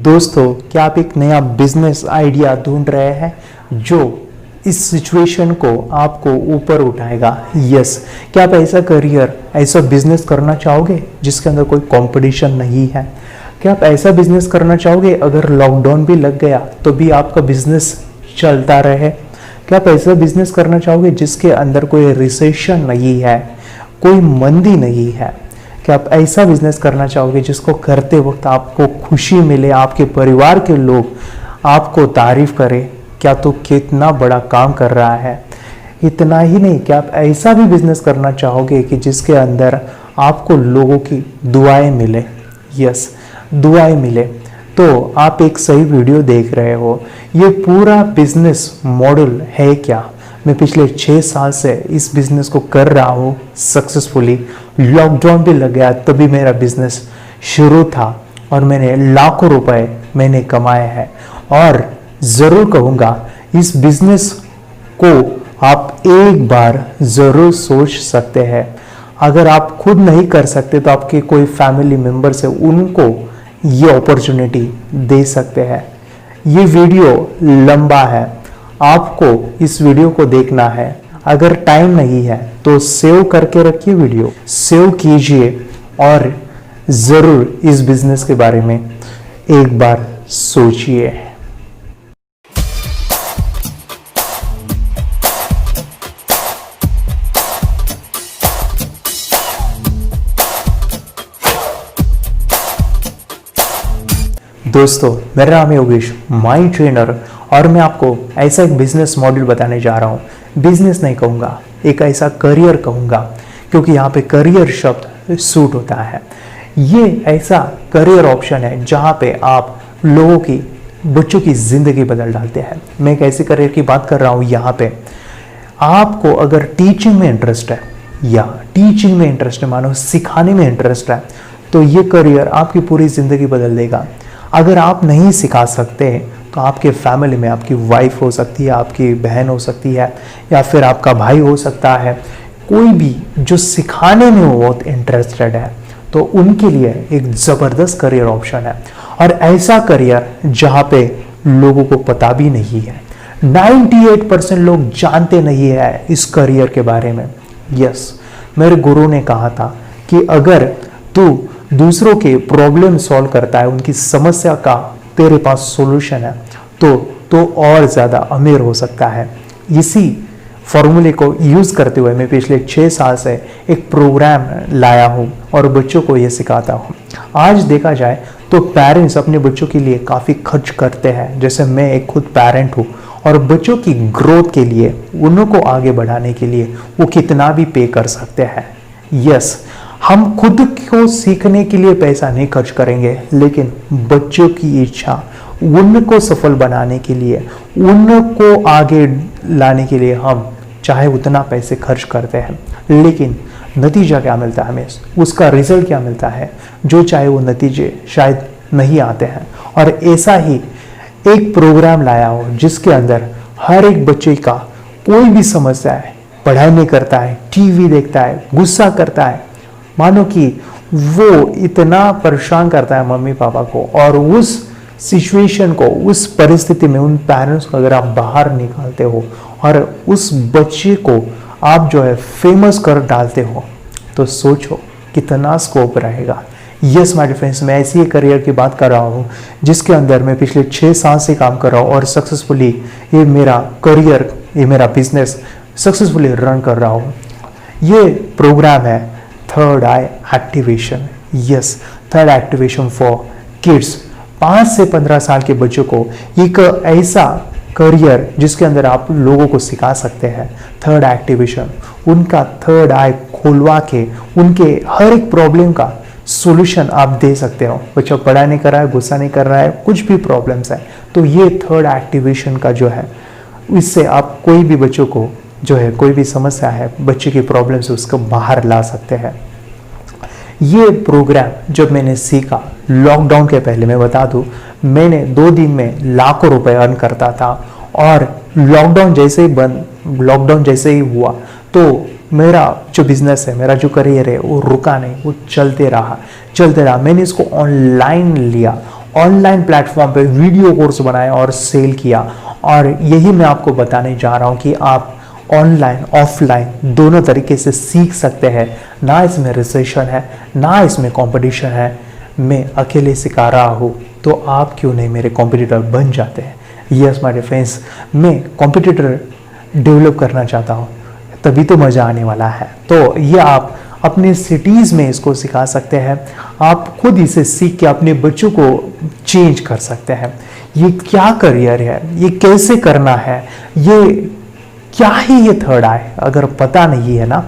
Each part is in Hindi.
दोस्तों, क्या आप एक नया बिजनेस आइडिया ढूंढ रहे हैं जो इस सिचुएशन को आपको ऊपर उठाएगा? यस। क्या आप ऐसा करियर, ऐसा बिजनेस करना चाहोगे जिसके अंदर कोई कंपटीशन नहीं है? क्या आप ऐसा बिजनेस करना चाहोगे अगर लॉकडाउन भी लग गया तो भी आपका बिजनेस चलता रहे? क्या आप ऐसा बिजनेस करना चाहोगे जिसके अंदर कोई रिसेशन नहीं है, कोई मंदी नहीं है? क्या आप ऐसा बिजनेस करना चाहोगे जिसको करते वक्त आपको खुशी मिले, आपके परिवार के लोग आपको तारीफ करें, क्या तो कितना बड़ा काम कर रहा है? इतना ही नहीं, क्या आप ऐसा भी बिजनेस करना चाहोगे कि जिसके अंदर आपको लोगों की दुआएं मिले? यस, दुआएं मिले। तो आप एक सही वीडियो देख रहे हो। ये पूरा बिजनेस मॉडल है क्या? मैं पिछले 6 साल से इस बिजनेस को कर रहा हूँ सक्सेसफुली। लॉकडाउन भी लग गया तभी मेरा बिजनेस शुरू था और मैंने लाखों रुपए मैंने कमाए हैं। और ज़रूर कहूँगा, इस बिजनेस को आप एक बार ज़रूर सोच सकते हैं। अगर आप खुद नहीं कर सकते तो आपके कोई फैमिली मेम्बर से उनको ये अपॉर्चुनिटी दे सकते हैं। ये वीडियो लंबा है, आपको इस वीडियो को देखना है। अगर टाइम नहीं है तो सेव करके रखिए, वीडियो सेव कीजिए और ज़रूर इस बिजनेस के बारे में एक बार सोचिए। दोस्तों, मेरा नाम है योगेश, माइंड ट्रेनर, और मैं आपको ऐसा एक बिजनेस मॉडल बताने जा रहा हूँ। बिजनेस नहीं कहूँगा, एक ऐसा करियर कहूँगा, क्योंकि यहाँ पे करियर शब्द सूट होता है। ये ऐसा करियर ऑप्शन है जहाँ पे आप लोगों की, बच्चों की ज़िंदगी बदल डालते हैं। मैं एक ऐसे करियर की बात कर रहा हूँ। यहाँ पे आपको अगर टीचिंग में इंटरेस्ट है, या टीचिंग में इंटरेस्ट है, मानो सिखाने में इंटरेस्ट है, तो ये करियर आपकी पूरी ज़िंदगी बदल देगा। अगर आप नहीं सिखा सकते तो आपके फैमिली में आपकी वाइफ हो सकती है, आपकी बहन हो सकती है, या फिर आपका भाई हो सकता है, कोई भी जो सिखाने में बहुत इंटरेस्टेड है, तो उनके लिए एक ज़बरदस्त करियर ऑप्शन है। और ऐसा करियर जहाँ पे लोगों को पता भी नहीं है, 98% लोग जानते नहीं है इस करियर के बारे में। यस, मेरे गुरु ने कहा था कि अगर तू दूसरों के प्रॉब्लम सॉल्व करता है, उनकी समस्या का तेरे पास सॉल्यूशन है, तो और ज़्यादा अमीर हो सकता है। इसी फॉर्मूले को यूज़ करते हुए मैं पिछले 6 साल से एक प्रोग्राम लाया हूँ और बच्चों को ये सिखाता हूँ। आज देखा जाए तो पेरेंट्स अपने बच्चों के लिए काफ़ी खर्च करते हैं। जैसे मैं एक खुद पेरेंट हूँ, और बच्चों की ग्रोथ के लिए, उनको आगे बढ़ाने के लिए वो कितना भी पे कर सकते हैं। यस, हम खुद को सीखने के लिए पैसा नहीं खर्च करेंगे, लेकिन बच्चों की इच्छा, उनको सफल बनाने के लिए, उनको आगे लाने के लिए हम चाहे उतना पैसे खर्च करते हैं, लेकिन नतीजा क्या मिलता है हमें, उसका रिजल्ट क्या मिलता है, जो चाहे वो नतीजे शायद नहीं आते हैं। और ऐसा ही एक प्रोग्राम लाया हो जिसके अंदर हर एक बच्चे का कोई भी समस्या है, पढ़ाई नहीं करता है, टीवी देखता है, गुस्सा करता है, मानो कि वो इतना परेशान करता है मम्मी पापा को, और उस सिचुएशन को, उस परिस्थिति में उन पेरेंट्स को अगर आप बाहर निकालते हो और उस बच्चे को आप जो है फेमस कर डालते हो, तो सोचो कितना स्कोप रहेगा। यस माय डियर फ्रेंड्स, मैं ऐसी एक करियर की बात कर रहा हूँ जिसके अंदर मैं पिछले 6 साल से काम कर रहा हूँ और सक्सेसफुली ये मेरा करियर, ये मेरा बिजनेस सक्सेसफुली रन कर रहा हूँ। ये प्रोग्राम है third I activation. Yes, third activation for kids. 5 से 15 साल के बच्चों को एक ऐसा करियर जिसके अंदर आप लोगों को सिखा सकते हैं। थर्ड एक्टिवेशन, उनका थर्ड आई खोलवा के उनके हर एक प्रॉब्लम का सॉल्यूशन आप दे सकते हो। बच्चा पढ़ाई नहीं कर रहा है, गुस्सा नहीं कर रहा है, कुछ भी प्रॉब्लम्स है, तो ये थर्ड एक्टिवेशन का जो है, इससे आप कोई भी बच्चों को जो है, कोई भी समस्या है, बच्चे की प्रॉब्लम से उसको बाहर ला सकते हैं। ये प्रोग्राम जब मैंने सीखा लॉकडाउन के पहले, मैं बता दूं, मैंने 2 दिन में लाखों रुपए अर्न करता था, और लॉकडाउन जैसे ही हुआ तो मेरा जो बिजनेस है, मेरा जो करियर है, वो रुका नहीं, वो चलते रहा। मैंने इसको ऑनलाइन लिया ऑनलाइन प्लेटफॉर्म पे वीडियो कोर्स बनाया और सेल किया। और यही मैं आपको बताने जा रहा हूँ कि आप ऑनलाइन ऑफलाइन दोनों तरीके से सीख सकते हैं। ना इसमें रिसेशन है, ना इसमें कंपटीशन है। मैं अकेले सिखा रहा हूँ, तो आप क्यों नहीं मेरे कॉम्पिटिटर बन जाते हैं। यस माय डियर फ्रेंड्स, मैं कॉम्पिटिटर डेवलप करना चाहता हूँ, तभी तो मज़ा आने वाला है। तो ये आप अपने सिटीज़ में इसको सिखा सकते हैं। आप खुद इसे सीख के अपने बच्चों को चेंज कर सकते हैं। ये क्या करियर है, ये कैसे करना है, ये क्या है ये थर्ड आई, अगर पता नहीं है ना,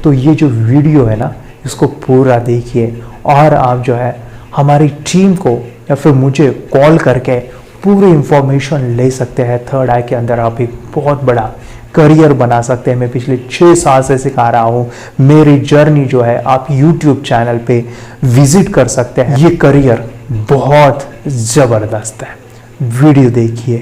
तो ये जो वीडियो है ना, इसको पूरा देखिए और आप जो है हमारी टीम को या फिर मुझे कॉल करके पूरी इंफॉर्मेशन ले सकते हैं। थर्ड आई के अंदर आप एक बहुत बड़ा करियर बना सकते हैं। मैं पिछले 6 साल से सिखा रहा हूँ। मेरी जर्नी जो है आप यूट्यूब चैनल पे विजिट कर सकते हैं। ये करियर बहुत ज़बरदस्त है, वीडियो देखिए।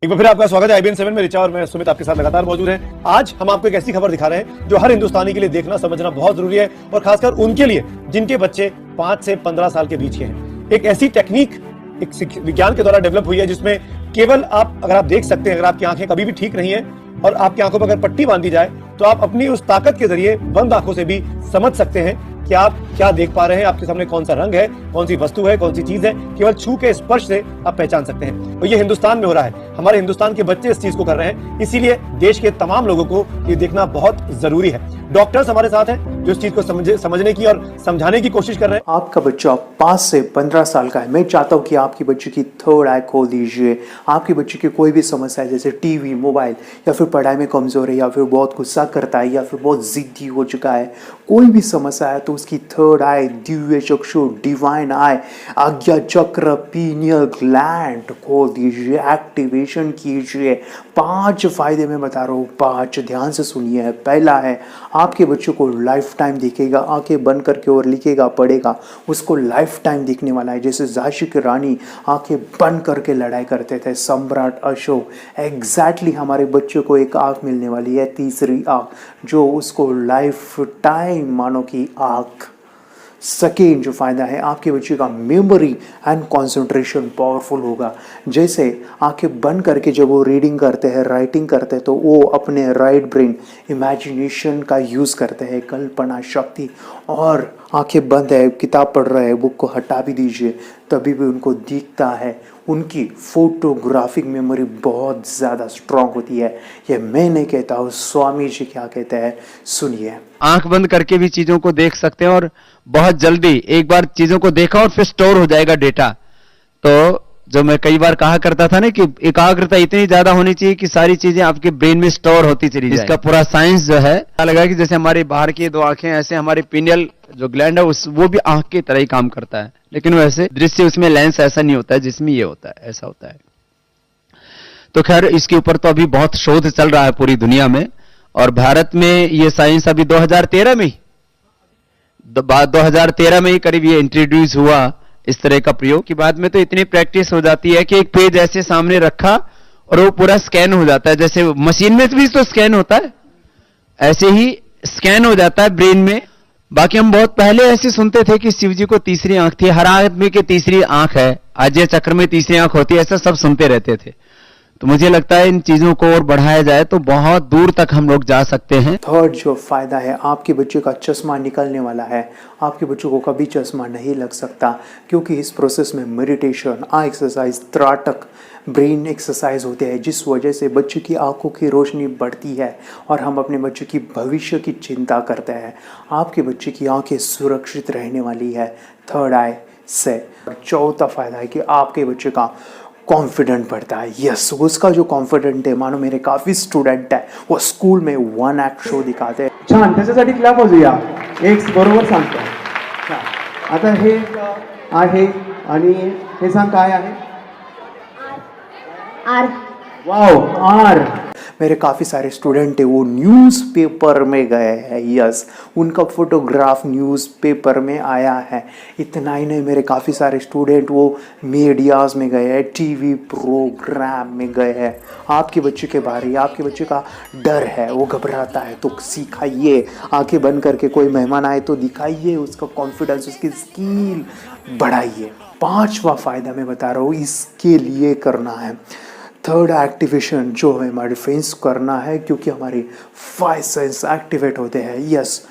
एक बार फिर आपका स्वागत है IBN 7 में। रिचा और मैं सुमित आपके साथ लगातार मौजूद हैं। आज हम आपको एक ऐसी खबर दिखा रहे हैं जो हर हिंदुस्तानी के लिए देखना समझना बहुत जरूरी है, और खासकर उनके लिए जिनके बच्चे 5 से 15 साल के बीच के हैं। एक ऐसी टेक्निक एक विज्ञान के द्वारा डेवलप हुई है जिसमें केवल आप, अगर आप देख सकते हैं, अगर आपकी आंखें कभी भी ठीक नहीं है और आपकी आंखों पर अगर पट्टी बांधी जाए तो आप अपनी उस ताकत के जरिए बंद आंखों से भी समझ सकते हैं कि आप क्या देख पा रहे हैं, आपके सामने कौन सा रंग है, कौन सी वस्तु है, कौन सी चीज है। केवल छू के स्पर्श से आप पहचान सकते हैं। और ये हिंदुस्तान में हो रहा है, हमारे हिंदुस्तान के बच्चे इस चीज को कर रहे हैं। इसीलिए देश के तमाम लोगों को ये देखना बहुत जरूरी है। डॉक्टर्स हमारे साथ हैं जो इस चीज को समझने की और समझाने की कोशिश कर रहे हैं। आपका बच्चा 5 से 15 साल का है, मैं चाहता हूँ कि आपकी बच्चे की थर्ड आई खोल दीजिए। आपके बच्चे की कोई भी समस्या है, जैसे टीवी, मोबाइल, या फिर पढ़ाई में कमजोर है, या फिर बहुत गुस्सा करता है, या फिर बहुत जिद्दी हो चुका है, कोई भी समस्या है, तो उसकी थर्ड आई, दिव्य चक्षु, डिवाइन आई, आज्ञा चक्र, पीनियल ग्लैंड खोल दीजिए, एक्टिवेशन कीजिए। 5 फायदे मैं बता रहा हूँ, 5 ध्यान से सुनिए। पहला है, आपके बच्चों को लाइफ टाइम दिखेगा, आंखें बंद करके और लिखेगा, पढ़ेगा, उसको लाइफ टाइम दिखने वाला है। जैसे झांसी की रानी आंखें बंद करके लड़ाई करते थे, सम्राट अशोक, एग्जैक्टली हमारे बच्चों को एक आंख मिलने वाली है, तीसरी आंख, जो उसको लाइफ टाइम मानो की आंख। सेकेंड जो फ़ायदा है, आपके बच्चे का मेमोरी एंड कंसंट्रेशन पावरफुल होगा। जैसे आंखें बंद करके जब वो रीडिंग करते हैं, राइटिंग करते हैं, तो वो अपने राइट ब्रेन इमेजिनेशन का यूज़ करते हैं, कल्पना शक्ति। और आंखें बंद है, किताब पढ़ रहे हैं, बुक को हटा भी दीजिए, तभी भी उनको दिखता है। उनकी फोटोग्राफिक मेमोरी बहुत ज़्यादा स्ट्रांग होती है। ये मैं नहीं कहता हूँ, स्वामी जी क्या कहते हैं, सुनिए। आंख बंद करके भी चीजों को देख सकते हैं और बहुत जल्दी एक बार चीजों को देखा और फिर स्टोर हो जाएगा डेटा। तो जो मैं कई बार कहा करता था ना कि एकाग्रता इतनी ज्यादा होनी चाहिए कि सारी चीजें आपके ब्रेन में स्टोर होती चली जाए। इसका पूरा साइंस जो है, लगा कि जैसे हमारी बाहर की 2 आंखें, ऐसे हमारी पिनियल जो ग्लैंड है वो भी आंख की तरह ही काम करता है, लेकिन वैसे दृश्य उसमें लेंस ऐसा नहीं होता है जिसमें ये होता है, ऐसा होता है। तो खैर, इसके ऊपर तो अभी बहुत शोध चल रहा है पूरी दुनिया में, और भारत में ये साइंस अभी 2013 में ही 2013 में ही करीब ये इंट्रोड्यूस हुआ, इस तरह का प्रयोग। की बाद में तो इतनी प्रैक्टिस हो जाती है कि एक पेज ऐसे सामने रखा और वो पूरा स्कैन हो जाता है। जैसे मशीन में भी तो स्कैन होता है, ऐसे ही स्कैन हो जाता है ब्रेन में। बाकी हम बहुत पहले ऐसे सुनते थे कि शिव जी को तीसरी आंख थी, हर आदमी की तीसरी आंख है, आज्ञा चक्र में तीसरी आंख होती है, ऐसा सब सुनते रहते थे। तो मुझे लगता है इन चीजों को और बढ़ाया जाए तो बहुत दूर तक हम लोग जा सकते हैं। थर्ड जो फायदा है, आपके बच्चे का चश्मा निकलने वाला है। आपके बच्चों को कभी चश्मा नहीं लग सकता, क्योंकि इस प्रोसेस में मेडिटेशन, आई एक्सरसाइज, त्राटक, ब्रेन एक्सरसाइज होते हैं, जिस वजह से बच्चे की आंखों की रोशनी बढ़ती है और हम अपने बच्चे की भविष्य की चिंता करते हैं। आपके बच्चे की आंखें सुरक्षित रहने वाली है थर्ड आई से। चौथा फायदा है कि आपके बच्चे का कॉन्फिडेंट बढ़ता है। यस, उसका जो कॉन्फिडेंट है, मानो मेरे काफ़ी स्टुडंट है, वो स्कूल में 1 ॲक्ट शो दिखाते हैं। छान, त्याच्यासाठी क्लॅप वाजूया, एक बरोबर सांगतो। आता हे आहे आणि हे सांग काय आहे? आर। Wow, R. मेरे काफ़ी सारे स्टूडेंट है वो न्यूज़पेपर में गए हैं, यस, उनका फोटोग्राफ न्यूज़पेपर में आया है। इतना ही नहीं, मेरे काफ़ी सारे स्टूडेंट वो मीडियाज़ में गए हैं, टीवी प्रोग्राम में गए हैं। आपके बच्चे के बारे, आपके बच्चे का डर है, वो घबराता है, तो सिखाइए, आंखें बंद करके कोई मेहमान आए तो दिखाइए, उसका कॉन्फिडेंस, उसकी स्किल बढ़ाइए। 5वां फ़ायदा मैं बता रहा हूँ, इसके लिए करना है। थर्ड एक्टिवेशन जो है हमारे फेस करना है, क्योंकि हमारे 5 सेंस एक्टिवेट होते हैं। यस,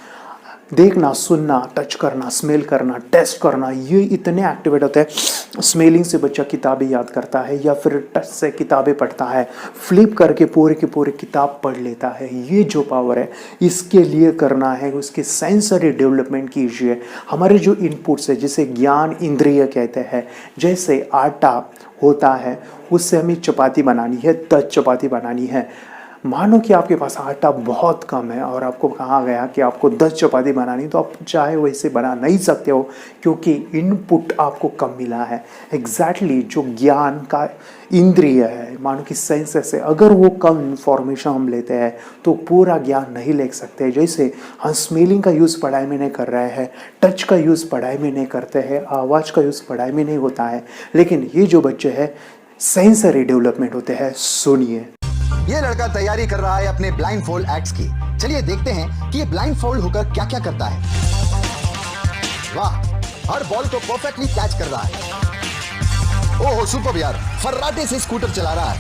देखना, सुनना, टच करना, स्मेल करना, टेस्ट करना, ये इतने एक्टिवेट होते हैं। स्मेलिंग से बच्चा किताबें याद करता है, या फिर टच से किताबें पढ़ता है, फ्लिप करके पूरे के पूरे किताब पढ़ लेता है। ये जो पावर है इसके लिए करना है, उसके सेंसरी डेवलपमेंट कीजिए। हमारे जो इनपुट्स है, जिसे ज्ञान इंद्रिय कहते हैं, जैसे आटा होता है उससे हमें चपाती बनानी है, 10 चपाती बनानी है। मानो कि आपके पास आटा बहुत कम है और आपको कहा गया कि आपको 10 चपाती बनानी, तो आप चाहे वैसे बना नहीं सकते हो, क्योंकि इनपुट आपको कम मिला है। एग्जैक्टली जो ज्ञान का इंद्रिय है, मानो कि सेंसेस है, अगर वो कम इंफॉर्मेशन हम लेते हैं तो पूरा ज्ञान नहीं ले सकते। जैसे हम स्मेलिंग का यूज़ पढ़ाई में नहीं कर रहे हैं, टच का यूज़ पढ़ाई में नहीं करते हैं, आवाज़ का यूज़ पढ़ाई में नहीं होता है, लेकिन ये जो बच्चे हैं सेंसरी डेवलपमेंट होते हैं। सुनिए, ये लड़का तैयारी कर रहा है अपने ब्लाइंड फोल्ड एक्ट्स की। चलिए देखते हैं कि ये ब्लाइंड फोल्ड होकर क्या क्या करता है। वाह, हर बॉल को परफेक्टली कैच कर रहा है। ओहो सुपर यार, फर्राटे से स्कूटर चला रहा है।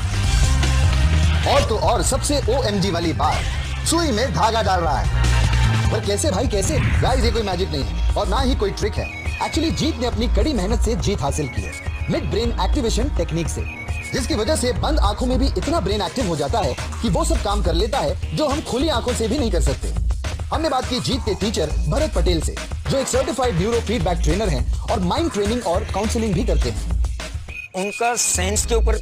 और तो और सबसे OMG वाली बात, सुई में धागा डाल रहा है। पर कैसे भाई कैसे? गाइस, ये कोई मैजिक नहीं है और ना ही कोई ट्रिक है। एक्चुअली जीत ने अपनी कड़ी मेहनत से जीत हासिल की है, मिड ब्रेन एक्टिवेशन टेक्निक से, जिसकी वजह से बंद आंखों में भी इतना ब्रेन एक्टिव हो जाता है कि वो सब काम कर लेता है जो हम खुली आंखों से भी नहीं कर सकते। हमने बात की जीत के टीचर भरत पटेल से, जो एक सर्टिफाइड न्यूरो फीडबैक ट्रेनर हैं और माइंड ट्रेनिंग और काउंसलिंग भी करते हैं। उनका सेंस के ऊपर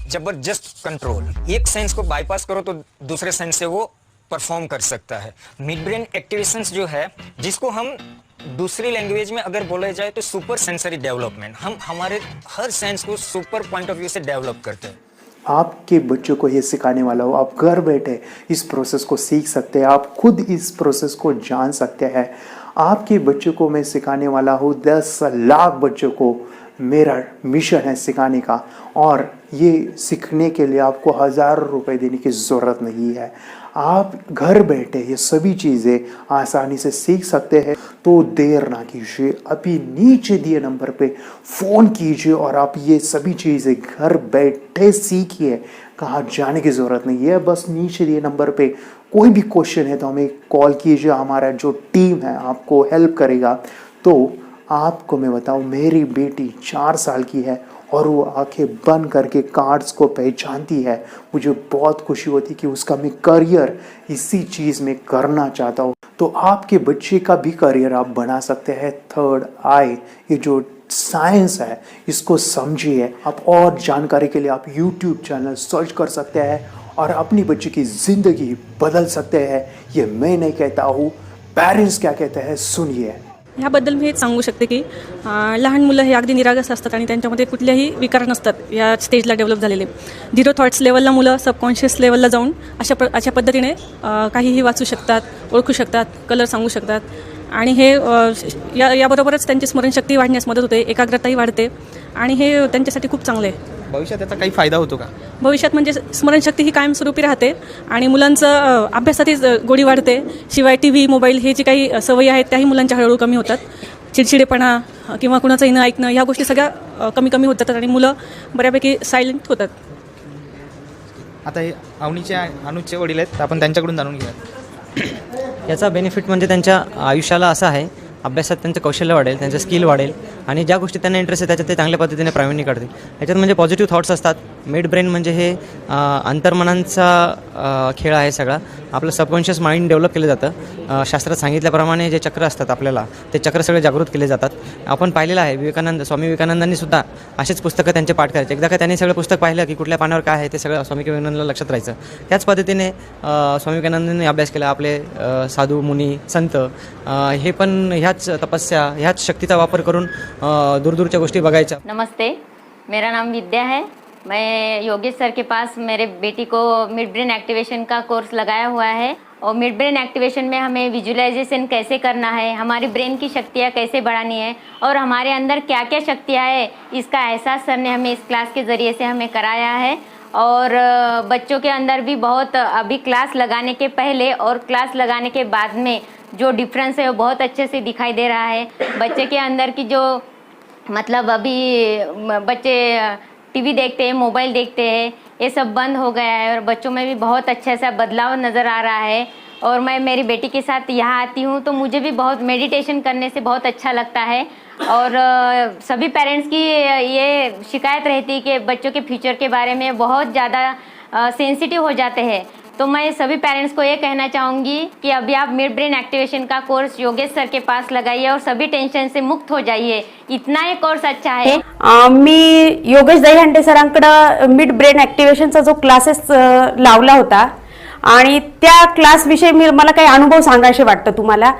जबरदस्त कंट्रोल, एक सेंस को बाईपास करो तो दूसरे सेंस से वो परफॉर्म कर सकता है। मिड ब्रेन एक्टिवेशंस जो है, जिसको हम दूसरी लैंग्वेज में अगर बोला जाए तो सुपर सेंसरी डेवलपमेंट, हम हमारे हर सेंस को सुपर पॉइंट ऑफ व्यू से डेवलप करते हैं। आपके बच्चों को ये सिखाने वाला हो, आप घर बैठे इस प्रोसेस को सीख सकते हैं, आप खुद इस प्रोसेस को जान सकते हैं। आपके बच्चों को मैं सिखाने वाला हूँ, 10 लाख बच्चों को मेरा मिशन है सिखाने का, और ये सीखने के लिए आपको 1000 रुपये देने की ज़रूरत नहीं है। आप घर बैठे ये सभी चीज़ें आसानी से सीख सकते हैं। तो देर ना कीजिए, अभी नीचे दिए नंबर पे फ़ोन कीजिए और आप ये सभी चीज़ें घर बैठे सीखिए। कहाँ जाने की ज़रूरत नहीं है, बस नीचे दिए नंबर पे कोई भी क्वेश्चन है तो हमें कॉल कीजिए, हमारा जो टीम है आपको हेल्प करेगा। तो आपको मैं बताऊं, मेरी बेटी 4 साल की है और वो आंखें बंद करके कार्ड्स को पहचानती है। मुझे बहुत खुशी होती कि उसका मैं करियर इसी चीज़ में करना चाहता हूँ। तो आपके बच्चे का भी करियर आप बना सकते हैं। थर्ड आई, ये जो साइंस है इसको समझिए। आप और जानकारी के लिए आप YouTube चैनल सर्च कर सकते हैं और अपनी बच्चे की ज़िंदगी बदल सकते हैं। ये मैं नहीं कहता हूँ, पेरेंट्स क्या कहते हैं, सुनिए। ह्याबद्दल मी हेच सांगू शकते की लहान मुलं हे अगदी निरागस असतात आणि त्यांच्यामध्ये कुठल्याही विकार नसतात या स्टेजला डेव्हलप झालेले। 0 थॉट्स लेवलला मुलं सबकॉन्शियस लेवलला जाऊन अशा पद्धतीने काहीही वाचू शकतात, ओळखू शकतात, कलर सांगू शकतात आणि हे याबरोबरच त्यांची स्मरणशक्ती वाढण्यास मदत होते, एकाग्रताही वाढते आणि हे त्यांच्यासाठी खूप चांगले आहे। भविष्यात त्याचा काही फायदा होतो का? भविष्यात म्हणजे स्मरणशक्ती ही कायमस्वरूपी राहते आणि मुलांचं अभ्यासातही गोडी वाढते। शिवाय TV, मोबाईल हे जी काही सवयी आहेत त्याही मुलांच्या हळूहळू कमी होतात। चिडचिडेपणा किंवा कुणाचंही न ऐकणं या गोष्टी सगळ्या कमी होत जातात आणि मुलं बऱ्यापैकी सायलेंट होतात। आता हे अनुजचे वडील आहेत, आपण त्यांच्याकडून जाणून घेऊया। याचा बेनिफिट म्हणजे त्यांच्या आयुष्याला असा आहे, अभ्यासात त्यांचं कौशल्य वाढेल, त्यांचं स्किल वाढेल आणि ज्या गोष्टी त्यांना इंटरेस्ट आहे त्याच्यात ते चांगल्या पद्धतीने प्रावीण्य काढतील। याच्यात म्हणजे पॉझिटिव्ह थॉट्स असतात। मिड ब्रेन म्हणजे हे अंतर्मनांचा खेळ आहे सगळा। आपलं सबकॉन्शियस माइंड डेव्हलप केलं जातं। शास्त्रात सांगितल्याप्रमाणे जे चक्र असतात आपल्याला, ते चक्र सगळे जागृत केले जातात। आपण पाहिलेलं आहे, स्वामी विवेकानंदांनी सुद्धा असेच पुस्तकं त्यांचे पाठ करायचे। एकदा का त्यांनी सगळं पुस्तक पाहिलं की कुठल्या पानावर काय आहे ते सगळं स्वामी विवेकानंदांना लक्षात राहायचं। त्याच पद्धतीने स्वामी विवेकानंदांनी अभ्यास केला। आपले साधू मुनी संत हे पण ह्याच तपस्या, ह्याच शक्तीचा वापर करून दूरदूरच्या गोष्टी बघायच्या। नमस्ते, मेरा नाम विद्या है मैं योगेश सर के पास मेरे बेटी को मिड ब्रेन एक्टिवेशन का कोर्स लगाया हुआ है और मिड ब्रेन एक्टिवेशन में हमें विजुअलाइजेशन कैसे करना है, हमारी ब्रेन की शक्तियाँ कैसे बढ़ानी है और हमारे अंदर क्या क्या शक्तियाँ है, इसका एहसास सर ने हमें इस क्लास के ज़रिए से हमें कराया है। और बच्चों के अंदर भी बहुत अभी क्लास लगाने के पहले और क्लास लगाने के बाद में जो डिफरेंस है वो बहुत अच्छे से दिखाई दे रहा है। बच्चे के अंदर की जो मतलब अभी बच्चे टीवी देखते हैं, मोबाइल देखते हैं, ये सब बंद हो गया है और बच्चों में भी बहुत अच्छा सा बदलाव नज़र आ रहा है। और मैं मेरी बेटी के साथ यहाँ आती हूँ तो मुझे भी बहुत मेडिटेशन करने से बहुत अच्छा लगता है। और सभी पेरेंट्स की ये शिकायत रहती है कि बच्चों के फ्यूचर के बारे में बहुत ज़्यादा सेंसिटिव हो जाते हैं। तो मैं सभी पेरेंट्स को ये कहना चाहूँगी कि अभी आप मिड ब्रेन एक्टिवेशन का कोर्स योगेश सर के पास लगाइए और सभी टेंशन से मुक्त हो जाइए। इतना ये कोर्स अच्छा है। मी योगेश दहीहंडे सरांकडे मिड ब्रेन ॲक्टिव्हेशनचा जो क्लासेस लावला होता आणि त्या क्लासविषयी मला काही अनुभव सांगायचे वाटतं तुम्हाला।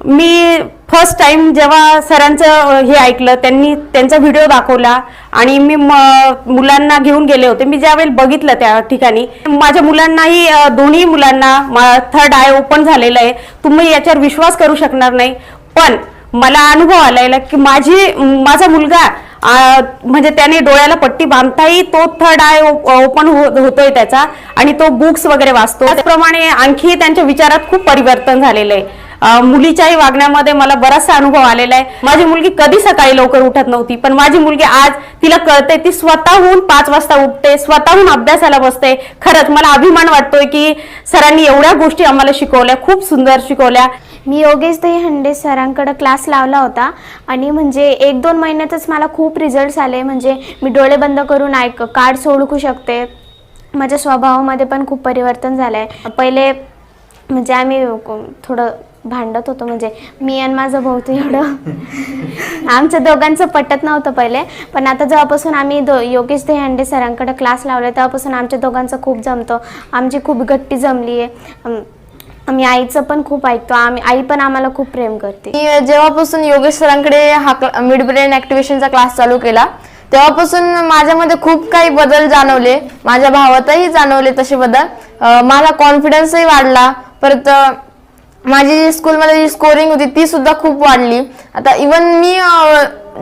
मी फर्स्ट टाइम जेव्हा सरांचं हे ऐकलं, त्यांनी त्यांचा व्हिडिओ दाखवला आणि मी मुलांना घेऊन गेले होते। मी ज्यावेळेला बघितलं त्या ठिकाणी माझ्या मुलांनाही दोन्ही मुलांना थर्ड आय ओपन झालेलं आहे। तुम्ही याच्यावर विश्वास करू शकणार नाही, पण मला अनुभव आलेला की माझा मुलगा म्हणजे त्याने डोळ्याला पट्टी बांधताही तो थर्ड आय ओपन होतोय त्याचा आणि तो बुक्स वगैरे वाचतो। त्याचप्रमाणे आणखी त्यांच्या विचारात खूप परिवर्तन झालेलं आहे। मुलीच्याही वागण्यामध्ये मला बराचसा अनुभव आलेला आहे। माझी मुलगी कधी सकाळी लवकर उठत नव्हती, पण माझी मुलगी आज तिला कळते, ती स्वतःहून 5 वाजता उठते, स्वतःहून अभ्यासाला बसते। खरंच मला अभिमान वाटतोय की सरांनी एवढ्या गोष्टी आम्हाला शिकवल्या, खूप सुंदर शिकवल्या। मी योगेश दहीहंडे सरांकडे क्लास लावला होता आणि म्हणजे 1-2 महिन्यातच मला खूप रिझल्ट्स आले। म्हणजे मी डोळे बंद करून कार्ड्स ओळखू शकते, माझ्या स्वभावामध्ये पण खूप परिवर्तन झालं आहे। पहिले म्हणजे आम्ही थोडं भांडत होतो, म्हणजे मी आणि माझा भाऊ तर एवढं आमच्या दोघांचं पटत नव्हतं पहिले, पण आता जेव्हापासून आम्ही योगेश दहीहंडे सरांकडे क्लास लावला तेव्हापासून आमच्या दोघांचं खूप जमतं, आमची खूप गट्टी जमली आहे। आम्ही आईचं पण खूप ऐकतो, आई पण आम्हाला खूप प्रेम करते। मी जेव्हापासून योगेश सरांकडे हा मिड ब्रेन ॲक्टिव्हेशनचा क्लास चालू केला तेव्हापासून माझ्यामध्ये खूप काही बदल जाणवले, माझ्या भावातही जाणवले तसे बदल। माझा कॉन्फिडन्सही वाढला, परत माझी स्कूलमध्ये जी स्कोरिंग होती ती सुद्धा खूप वाढली। आता इवन मी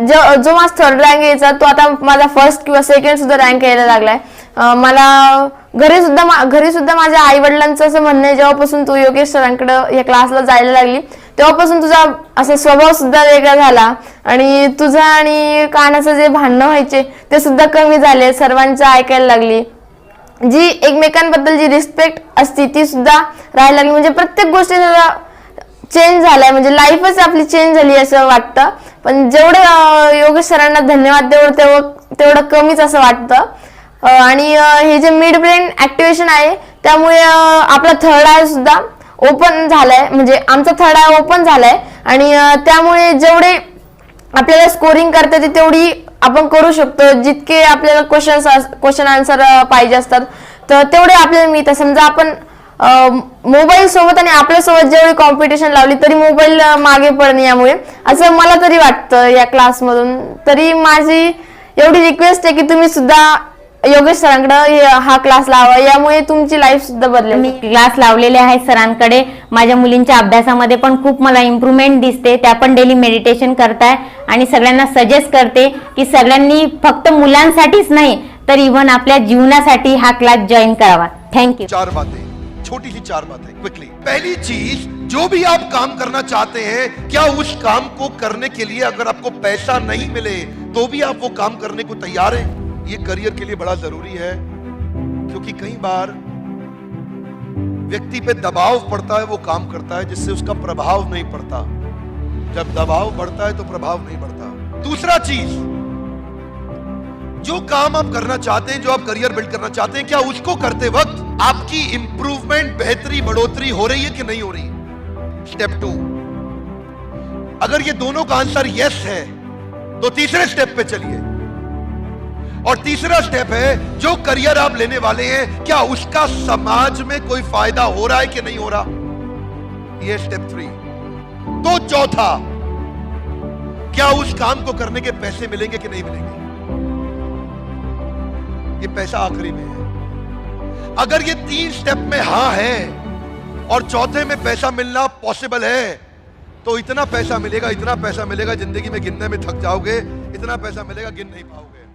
जो माझा थर्ड रँक यायचा तो आता माझा फर्स्ट किंवा सेकंड सुद्धा रँक यायला लागलाय। मला घरी सुद्धा माझ्या आई वडिलांचं असं म्हणणं आहे, जेव्हापासून तू योगेश सरांकडे या क्लासला जायला लागली तेव्हापासून तुझा असा स्वभाव सुद्धा वेगळा झाला आणि तुझा आणि कानाचं जे भांडणं व्हायचे ते सुद्धा कमी झाले, सर्वांचं ऐकायला लागली। जी एकमेकांबद्दल जी रिस्पेक्ट असती ती सुद्धा राहायला लागली। म्हणजे प्रत्येक गोष्टीचा चेंज झालाय, म्हणजे लाईफच आपली चेंज झाली असं वाटतं। पण जेवढं योगेश सरांना धन्यवाद तेवढं कमीच असं वाटतं। आणि हे जे मिड ब्रेन ॲक्टिव्हेशन आहे त्यामुळे आपला थर्ड आय सुद्धा ओपन झालाय, म्हणजे आमचा थर्ड आय ओपन झालाय आणि त्यामुळे जेवढे आपल्याला स्कोरिंग करता येते तेवढी आपण करू शकतो। जितके आपल्याला क्वेश्चन आन्सर पाहिजे असतात तर तेवढे आपल्याला मिळतात। समजा आपण मोबाईल सोबत आणि आपल्यासोबत जेवढी कॉम्पिटिशन लावली तरी मोबाईल मागे पडणे, यामुळे असं मला तरी वाटतं या क्लासमधून। तरी माझी एवढी रिक्वेस्ट आहे की तुम्ही सुद्धा योगेश सरांकडे हा क्लास लावा, यामुळे तुमची लाईफ सुद्धा बदलेल। मी क्लास लावलेले आहे सरांकडे, माझ्या मुलींच्या अभ्यासामध्ये पण खूप मला इम्प्रूव्हमेंट दिसते। त्या पण डेली मेडिटेशन करताय आणि सगळ्यांना सजेस्ट करते की सगळ्यांनी फक्त मुलांसाठीच नाही तर इव्हन आपल्या जीवनासाठी हा क्लास जॉईन करावा। थँक्यू। 4 बातें, छोटी सी 4 बातें क्विकली। पहली चीज, जो भी आप काम करना चाहते हैं, क्या उस काम को करने के लिए अगर आपको पैसा नहीं मिले तो भी आप वो काम करने को तैयार हैं? ये करियर के लिए बड़ा जरूरी है, क्योंकि कई बार व्यक्ति पे दबाव पड़ता है, वो काम करता है जिससे उसका प्रभाव नहीं पड़ता। जब दबाव बढ़ता है तो प्रभाव नहीं बढ़ता। दूसरा चीज, जो काम आप करना चाहते हैं, जो आप करियर बिल्ड करना चाहते हैं, क्या उसको करते वक्त आपकी इंप्रूवमेंट, बेहतरी, बढ़ोतरी हो रही है कि नहीं हो रही? स्टेप 2, अगर ये दोनों का आंसर यस है तो तीसरे स्टेप पे चलिए। और तीसरा स्टेप है, जो करियर आप लेने वाले हैं क्या उसका समाज में कोई फायदा हो रहा है कि नहीं हो रहा? ये स्टेप 3। तो चौथा, क्या उस काम को करने के पैसे मिलेंगे कि नहीं मिलेंगे? ये पैसा आखिरी में है। अगर ये 3 स्टेप में हाँ है और चौथे में पैसा मिलना पॉसिबल है, तो इतना पैसा मिलेगा जिंदगी में गिनने में थक जाओगे, इतना पैसा मिलेगा गिन नहीं पाओगे।